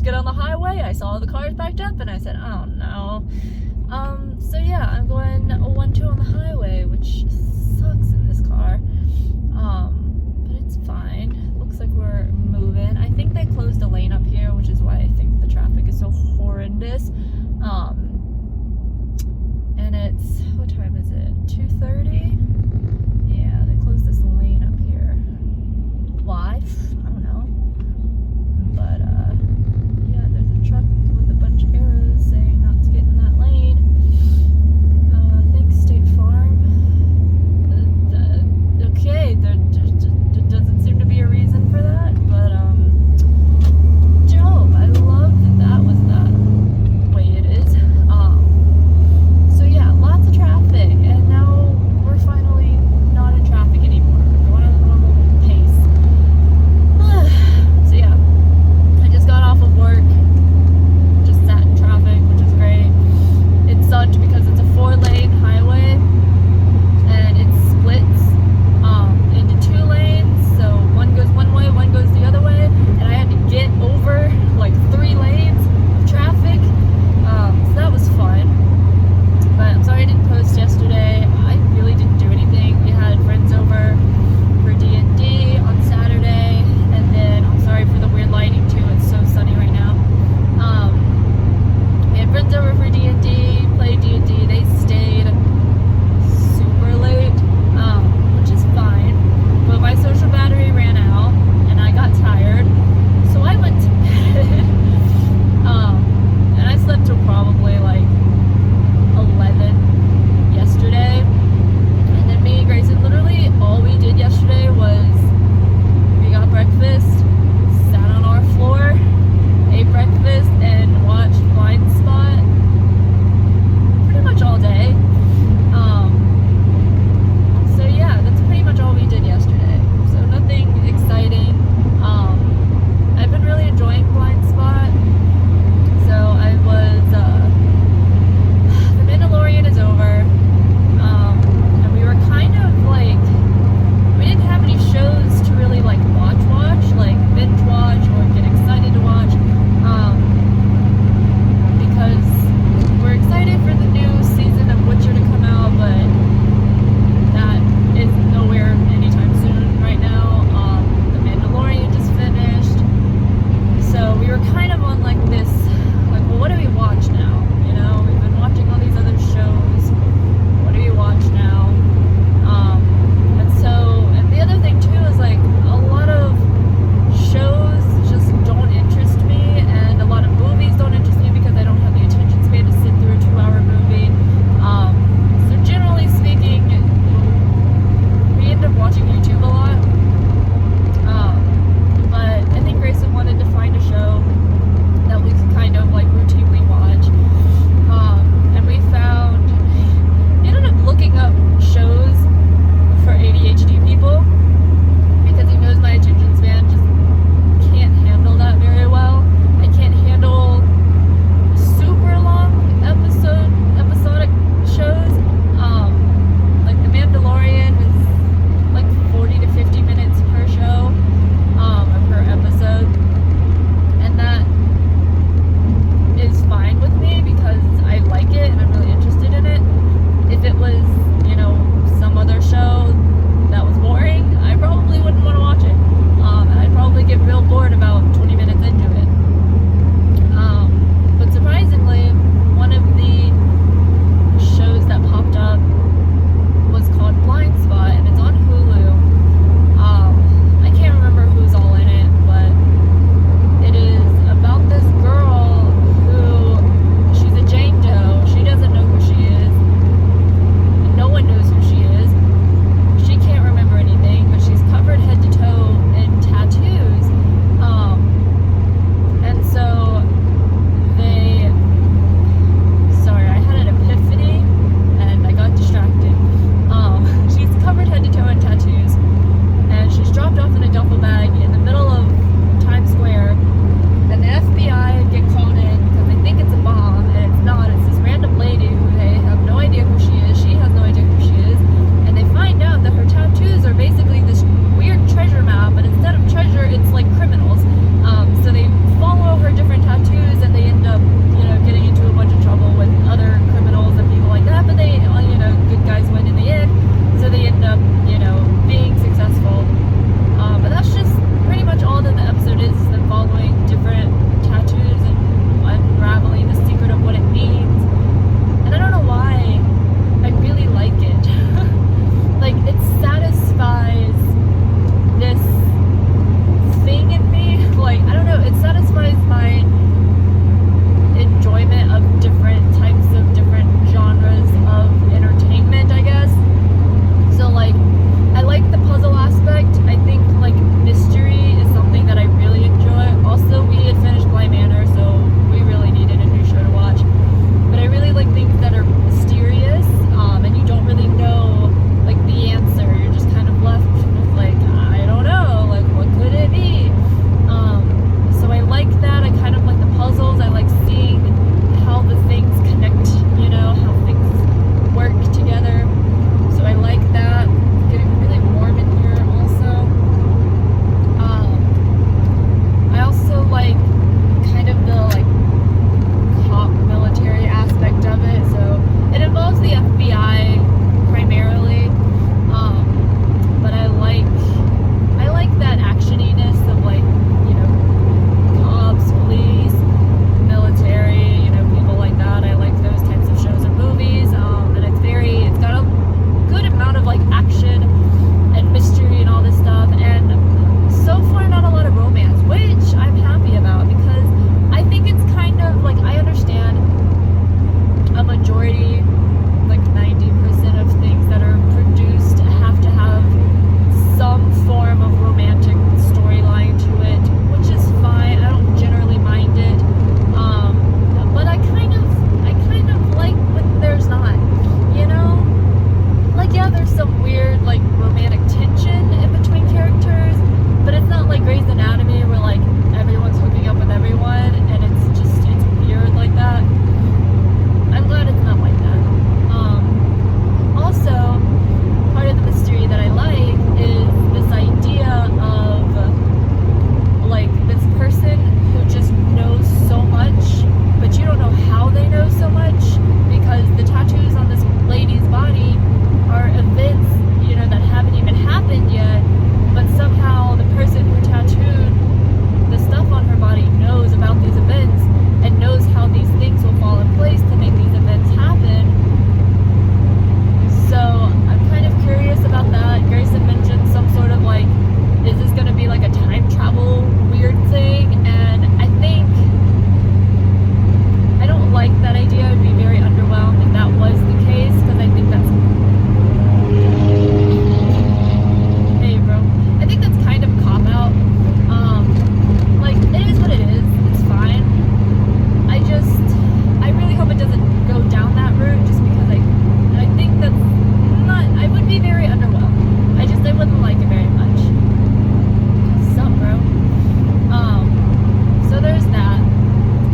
get on the highway, I saw the cars backed up, and I said, oh no. So yeah, I'm going 1-2 on the highway, which sucks in this car. But it's fine. Looks like we're moving. I think they closed a lane up here, which is why I think the traffic is so horrendous. And it's, what time is it? 2:30? Yeah, they closed this lane up here. Why? I don't know. But, yeah, there's a truck with a bunch of arrows saying not to get in that lane. Thanks, State Farm. wouldn't like it very much. What's up, bro? So there's that.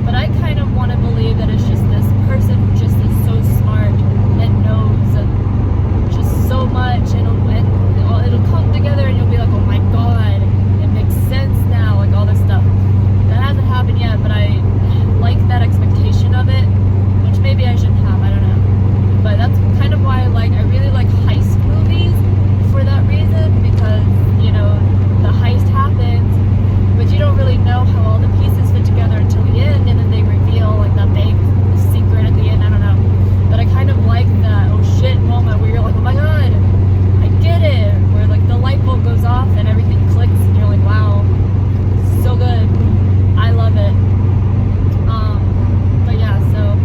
But I kind of want to believe that it's just this person who just is so smart and knows just so much, and it'll come together, and you'll be like, oh my god, it makes sense now, like all this stuff. That hasn't happened yet, but I like that expectation of it, which maybe I shouldn't have, I don't know. But that's kind of why I really like heist movies for that reason, because, you know, the heist happens, but you don't really know how all the pieces fit together until the end, and then they reveal like that big secret at the end. I don't know, but I kind of like that oh shit moment where you're like, oh my god, I get it, where like the light bulb goes off and everything clicks and you're like, wow, so good, I love it. But yeah, so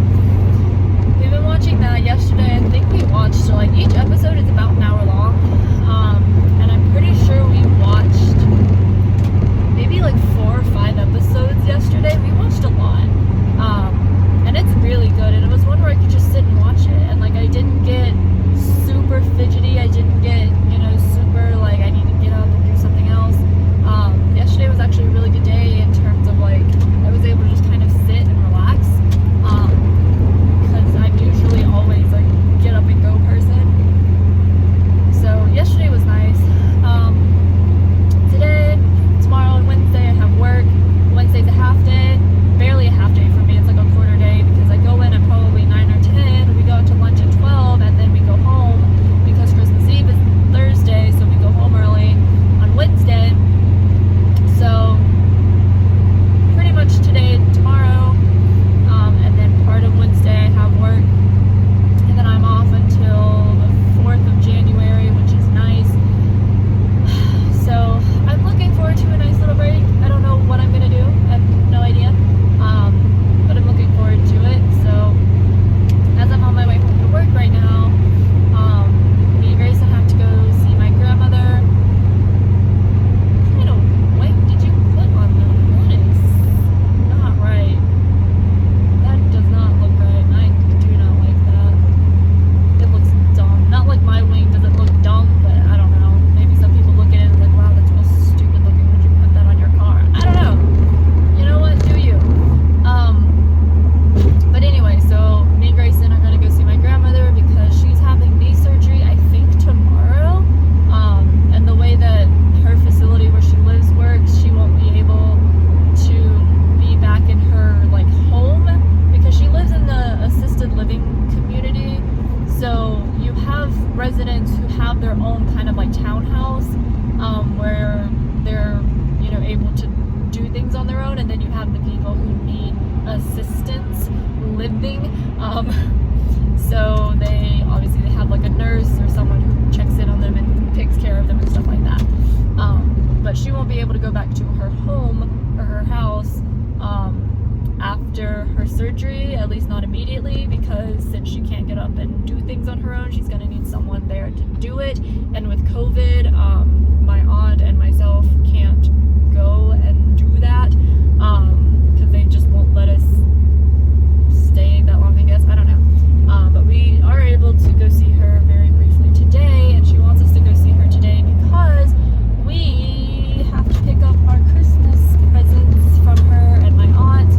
we've been watching that. Yesterday I think we watched, so like each episode is about an hour long, and I'm pretty sure we watched maybe like 4 or 5 episodes yesterday. We watched a lot, and it's really good, and it was one where I could just sit and watch it, and like I didn't get super fidgety, I didn't get, you know, super like I need to get up and do something else. Yesterday was actually a really good day in terms of like I was able to just kind of sit and relax, because I'm usually always like get up and go person. So yesterday was nice. Today, tomorrow, and Wednesday I have work. Wednesday's a half day, barely a half day for me. It's like a quarter day because I go in at probably 9 or 10. We go out to lunch at 12, and then we go home because Christmas Eve is Thursday, so we go home early on Wednesday. So pretty much today, tomorrow, and then part of Wednesday I have work, and then I'm off until the 4th of January, which is nice. So I'm looking forward to a nice little break. I don't know what I'm gonna do. I have no idea. But I'm looking forward to it. So as I'm on my way home to work right now, me and Grayson have to go see my grandmother. What kind of weight did you put on them? That is not right. That does not look right. I do not like that. It looks dumb. Not like my wing doesn't look dumb, but I don't know. Maybe some people look at it and like, wow, that's real stupid looking. Would you put that on your car? I don't know. You know what? Do you? But anyway, so me and Grayson are gonna go see my grandmother because she's having knee surgery, I think tomorrow. And the way that her facility where she lives works, she won't be able to be back in her like home because she lives in the assisted living community. So you have residents who have their own kind of like townhouse, where they're, you know, able to do things on their own, and then you have the people who need assistance living. So they have like a nurse or someone who checks in on them and takes care of them and stuff like that. But she won't be able to go back to her home or her house after her surgery, at least not immediately, because since she can't get up and do things on her own, she's going to need someone there to do it. And with COVID, my aunt and myself can't go and do that because they just won't let us stay that long, I guess. I don't know. But we are able to go see her very briefly today, and she wants us to go see her today because we have to pick up our Christmas presents from her and my aunt.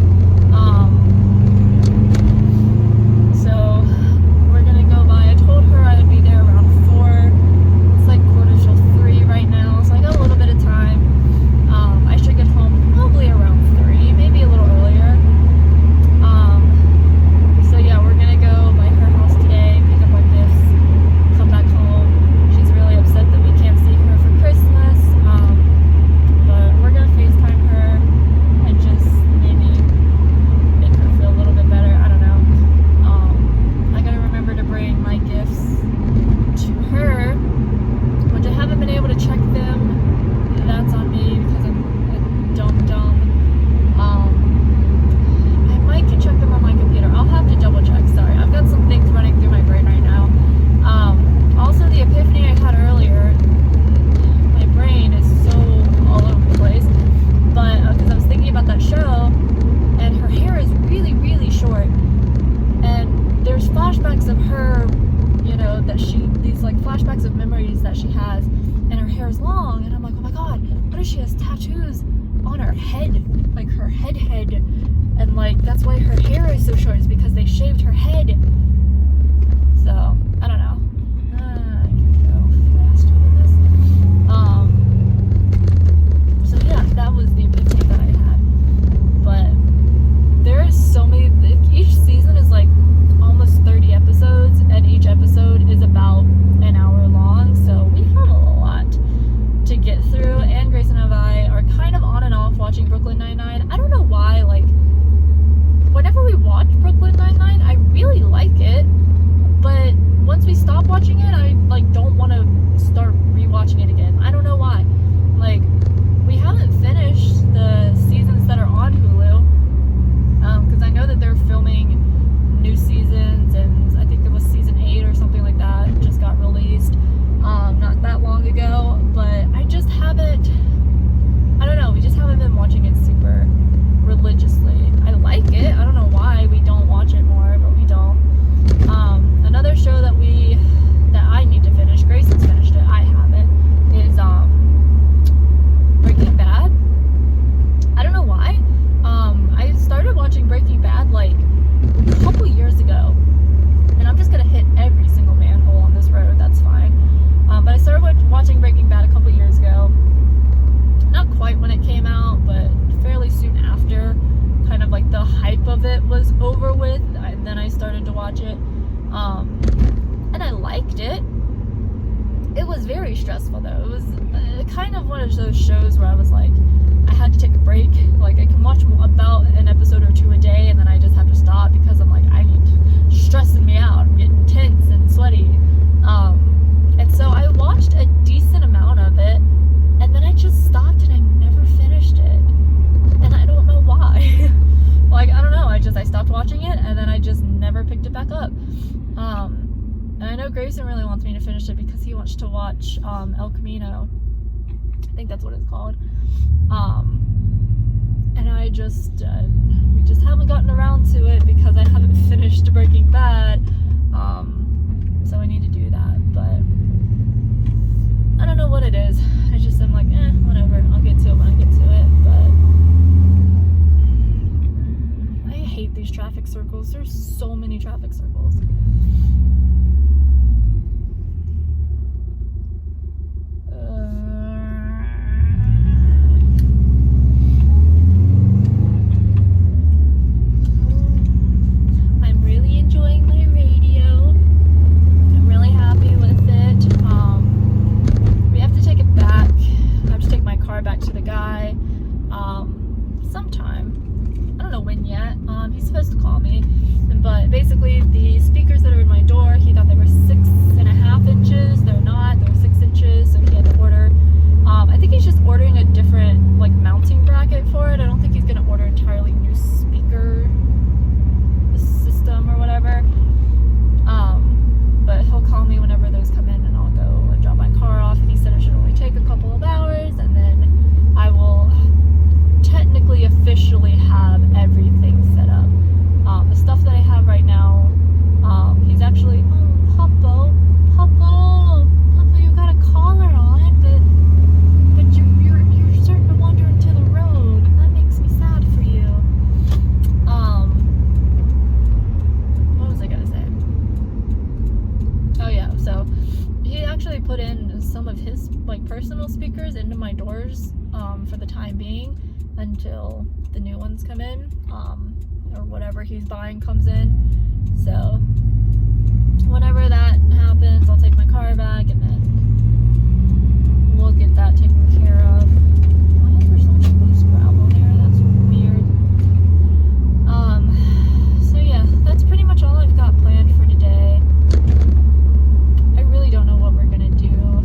So we're gonna go by. I told her I would be there around 4. It's like 2:45 right now, so I got a little bit of time. what if she has tattoos on her head, like her head, and like that's why her hair is so short, is because they shaved her head. So I don't know. I can go faster than this. So yeah, that was the epiphany that I had. But there is so many. Each season is like almost 30 episodes, and each episode is about an hour long. So we have a lot to get through. And Grace and I are kind of on and off watching Brooklyn Nine-Nine. I don't know why. Like, whenever we watch Brooklyn Nine-Nine, I really like it. But once we stop watching it, I like don't want to start rewatching it again. I don't know why. Like, we haven't finished the seasons that are on Hulu, because I know that they're filming new seasons, and I think it was season 8 or something like that just got released not that long ago. But I just haven't. I don't know. We just haven't been watching it super religiously. I like it. I don't know why we don't watch it more, but we don't. Another show that I need to finish, Grayson's finished it, I haven't, is Breaking Bad. I don't know why. I started watching Breaking Bad like a couple years ago, and I'm just gonna hit every single manhole on this road, that's fine. But I started watching Breaking Bad a couple years ago. Not quite when it came out, but fairly soon after. Kind of like the hype of it was over with, and then I started to watch it. And I liked it. It was very stressful though. It was kind of one of those shows where I was like, I had to take a break. Like, I can watch about an episode or 2 a day, and then I just have to stop because I'm like, stressing me out. I'm getting tense and sweaty. And so I watched a decent amount of it, and then I just stopped and I never finished it. And I don't know why. Like, I don't know. I stopped watching it, and then I just never picked it back up. And I know Grayson really wants me to finish it because he wants to watch El Camino. I think that's what it's called. And I just we just haven't gotten around to it because I haven't finished Breaking Bad. So I need to do that, but I don't know what it is. I just am like, whatever. I'll get to it when I get to it. But I hate these traffic circles. There's so many traffic circles. I'm really enjoying my radio. I'm really happy with it. We have to take it back. I have to take my car back to the guy sometime. I don't know when yet. He's supposed to call me. But basically, the speakers that are in my door, he thought they were 6.5 inches. They're not. They're 6 inches. So he had to order. I think he's just ordering a different like mounting bracket for it. I don't think he's gonna order entirely new speaker system or whatever. But he'll call me whenever those come in, and I'll go and drop my car off. And he said it should only take a couple of hours, and then I will technically officially have everything set up. The stuff that I have right now, he's actually, Papa, you got a collar on, but you're starting to wander into the road. That makes me sad for you. What was I gonna say? Oh yeah, so he actually put in some of his like personal speakers into my doors for the time being until the new ones come in, or whatever he's buying comes in. So whenever that happens, I'll take my car back, and then we'll get that taken care of. Why is there so much loose gravel there? That's weird. So yeah, that's pretty much all I've got planned for today. I really don't know what we're gonna do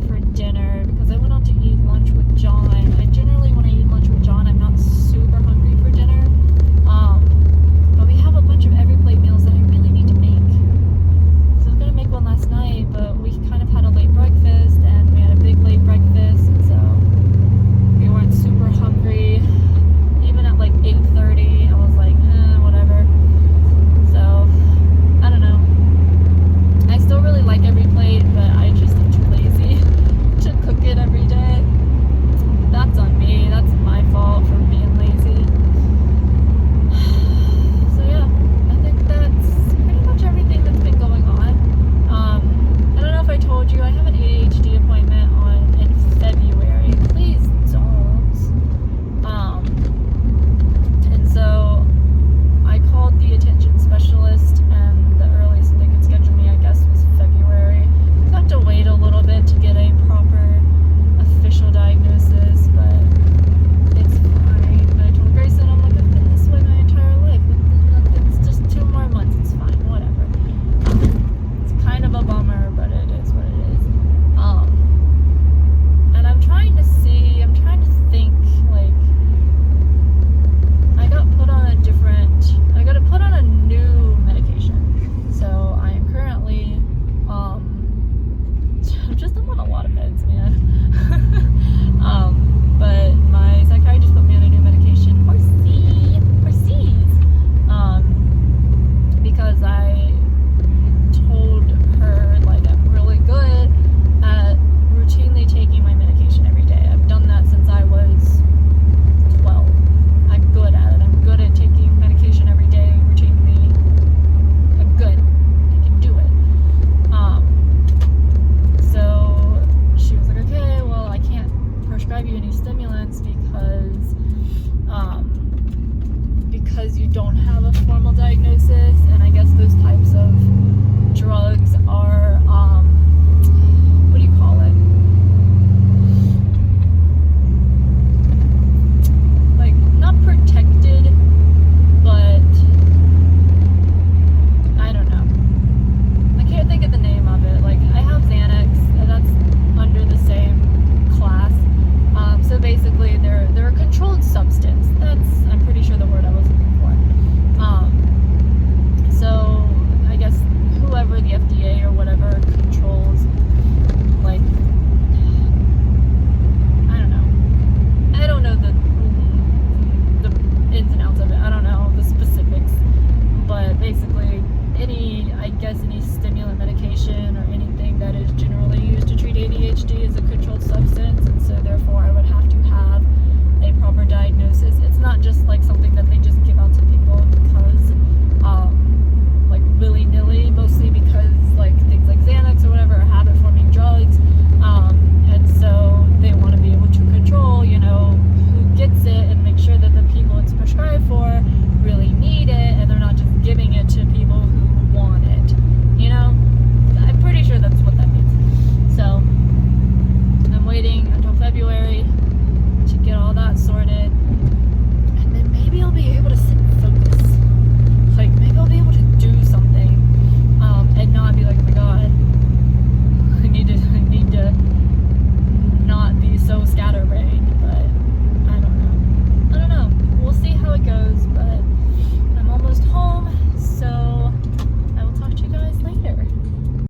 for dinner because I went out to eat lunch with John. I generally, when I eat lunch with John, I'm not super hungry for dinner. But we have a bunch of every plate meals that I really need to make. So I was gonna make one last night, but we kind on a lot of meds, man.